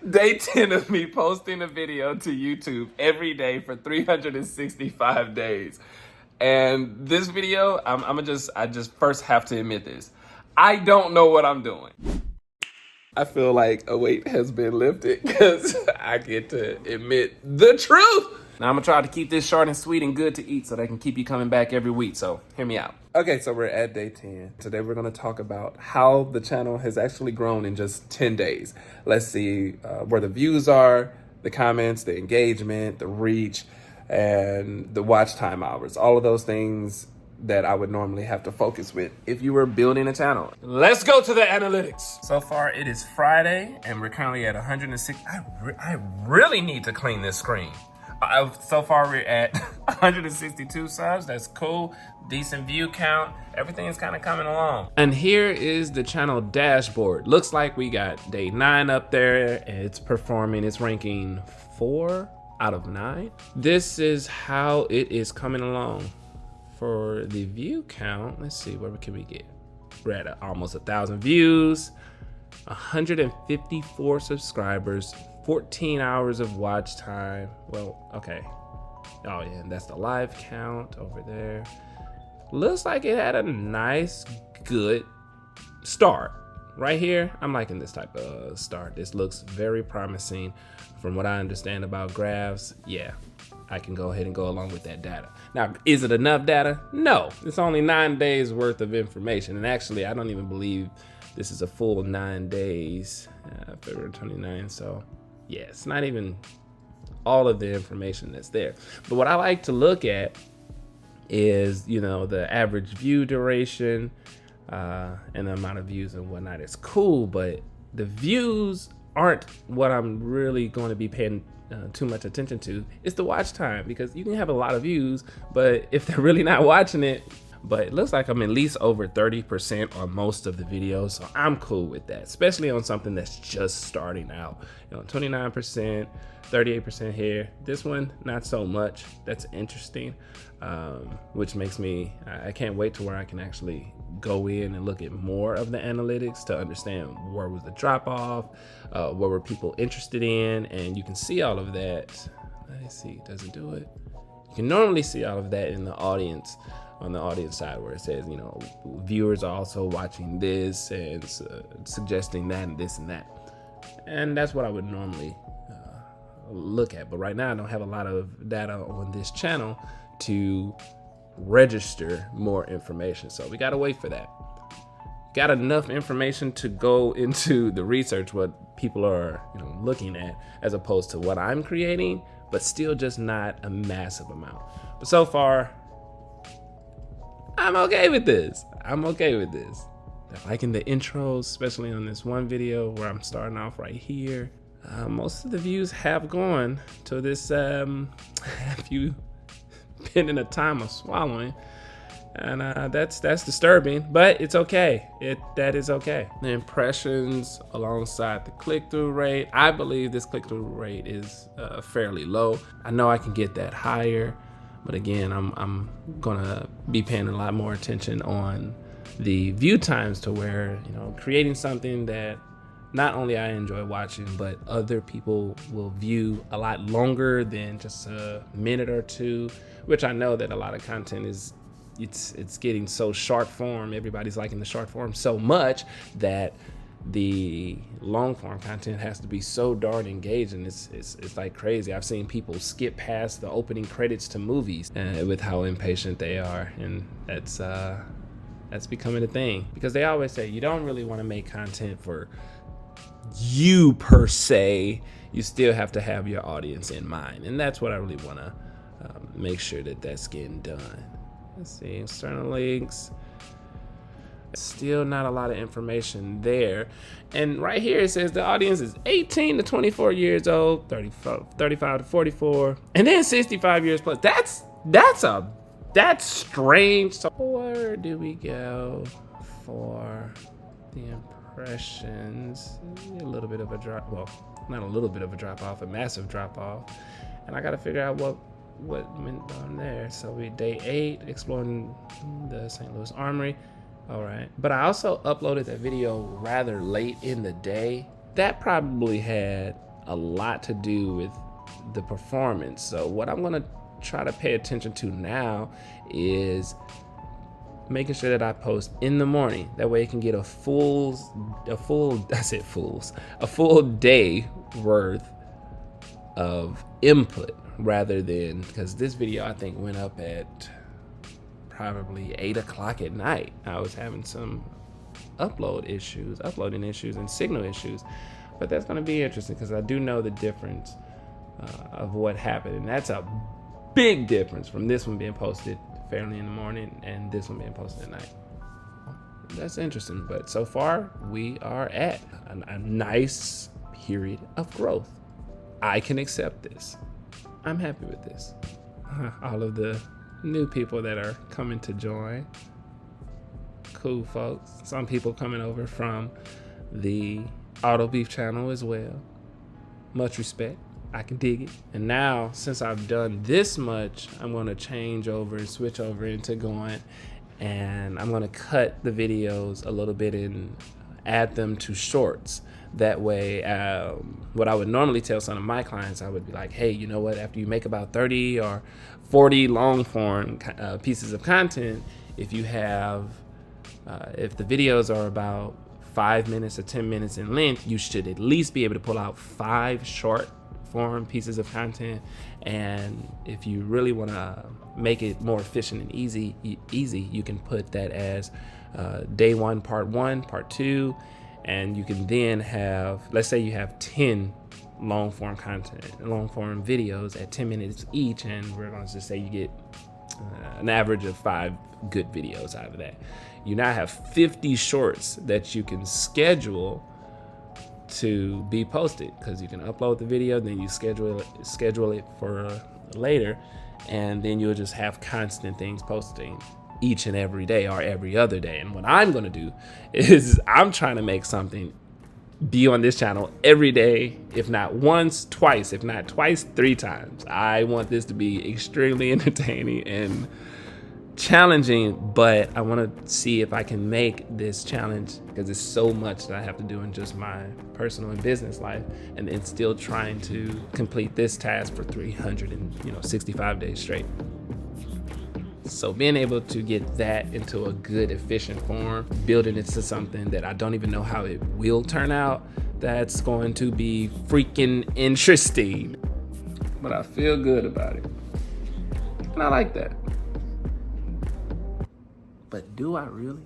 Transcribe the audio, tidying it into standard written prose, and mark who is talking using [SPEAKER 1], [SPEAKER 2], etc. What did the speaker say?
[SPEAKER 1] Day 10 of me posting a video to YouTube every day for 365 days. And this video, I just first have to admit this. I don't know what I'm doing. I feel like a weight has been lifted because I get to admit the truth. Now I'm gonna try to keep this short and sweet and good to eat so they can keep you coming back every week, so hear me out. Okay, so we're at day 10. Today we're gonna talk about how the channel has actually grown in just 10 days. Let's see where the views are, the comments, the engagement, the reach, and the watch time hours. All of those things that I would normally have to focus with if you were building a channel. Let's go to the analytics. So far it is Friday and we're currently at 106. I really need to clean this screen. So far we're at 162 subs. That's cool. Decent view count. Everything's kind of coming along. And here is the channel dashboard. Looks like we got day 9 up there. It's performing. It's ranking 4 out of 9. This is how it is coming along. For the view count, let's see, what can we get? We're at almost 1,000 views, 154 subscribers, 14 hours of watch time. Well, okay. Oh yeah, and that's the live count over there. Looks like it had a nice, good start. Right here, I'm liking this type of start. This looks very promising. From what I understand about graphs, yeah, I can go ahead and go along with that data. Now, is it enough data? No, it's only 9 days worth of information. And actually, I don't even believe this is a full 9 days, February 29th. So yeah, it's not even all of the information that's there. But what I like to look at is, you know, the average view duration, and the amount of views and whatnot. It's cool, but the views aren't what I'm really going to be paying too much attention to. It's the watch time, because you can have a lot of views, but if they're really not watching it, but it looks like I'm at least over 30% on most of the videos, so I'm cool with that, especially on something that's just starting out. You know, 29%, 38% here. This one, not so much. That's interesting, which makes me, I can't wait to where I can actually go in and look at more of the analytics to understand where was the drop off, what were people interested in, and you can see all of that. Let's see, does it do it? You can normally see all of that in the audience, on the audience side, where it says, you know, viewers are also watching this and suggesting that and this and that. And that's what I would normally look at. But right now I don't have a lot of data on this channel to register more information. So we gotta wait for that. Got enough information to go into the research, what people are, you know, looking at, as opposed to what I'm creating, but still just not a massive amount. But so far, I'm okay with this. I'm okay with this. I'm liking the intros, especially on this one video where I'm starting off right here. Most of the views have gone to this, if you been in a time of swallowing, and that's disturbing, but it's okay. That is okay. The impressions alongside the click-through rate, I believe this click-through rate is fairly low. I know I can get that higher, but again, I'm gonna be paying a lot more attention on the view times, to where, you know, creating something that not only I enjoy watching, but other people will view a lot longer than just a minute or two, which I know that a lot of content is, it's getting so short form. Everybody's liking the short form so much that the long form content has to be so darn engaging. It's like crazy. I've seen people skip past the opening credits to movies with how impatient they are, and that's becoming a thing, because they always say you don't really want to make content for you per se. You still have to have your audience in mind, and that's what I really want to make sure that that's getting done. Let's see, external links. Still not a lot of information there. And right here it says the audience is 18 to 24 years old, 35 to 44, and then 65 years plus. That's strange. So where do we go for the impressions? A little bit of a drop, well, not a little bit of a drop off, a massive drop off. And I gotta figure out what went on there. So we day 8, exploring the St. Louis Armory. All right, but I also uploaded that video rather late in the day. That probably had a lot to do with the performance. So what I'm gonna try to pay attention to now is making sure that I post in the morning. That way it can get a full day worth of input, rather than, because this video I think went up at probably 8 o'clock at night. I was having some uploading issues and signal issues, but that's going to be interesting because I do know the difference of what happened, and that's a big difference from this one being posted fairly in the morning and this one being posted at night. That's interesting, but so far we are at a nice period of growth. I can accept this. I'm happy with this. All of the new people that are coming to join, cool folks. Some people coming over from the Auto Beef channel as well. Much respect. I can dig it. And now, since I've done this much, I'm going to change over and switch over into going, and I'm going to cut the videos a little bit and add them to shorts. That way, what I would normally tell some of my clients, I would be like, hey, you know what, after you make about 30 or 40 long form pieces of content, if you have, if the videos are about 5 minutes or 10 minutes in length, you should at least be able to pull out 5 short form pieces of content. And if you really want to make it more efficient and easy, you can put that as day 1, part 1, part 2, and you can then have, let's say you have 10 long form videos at 10 minutes each, and we're going to just say you get an average of 5 good videos out of that. You now have 50 shorts that you can schedule to be posted, because you can upload the video, then you schedule it for later, and then you'll just have constant things posting each and every day or every other day. And what I'm going to do is I'm trying to make something be on this channel every day, if not once, twice, if not twice, 3 times. I want this to be extremely entertaining and challenging, but I want to see if I can make this challenge, because it's so much that I have to do in just my personal and business life, and then still trying to complete this task for 365 days straight. So being able to get that into a good, efficient form, building it to something that I don't even know how it will turn out, that's going to be freaking interesting. But I feel good about it, and I like that. But do I really?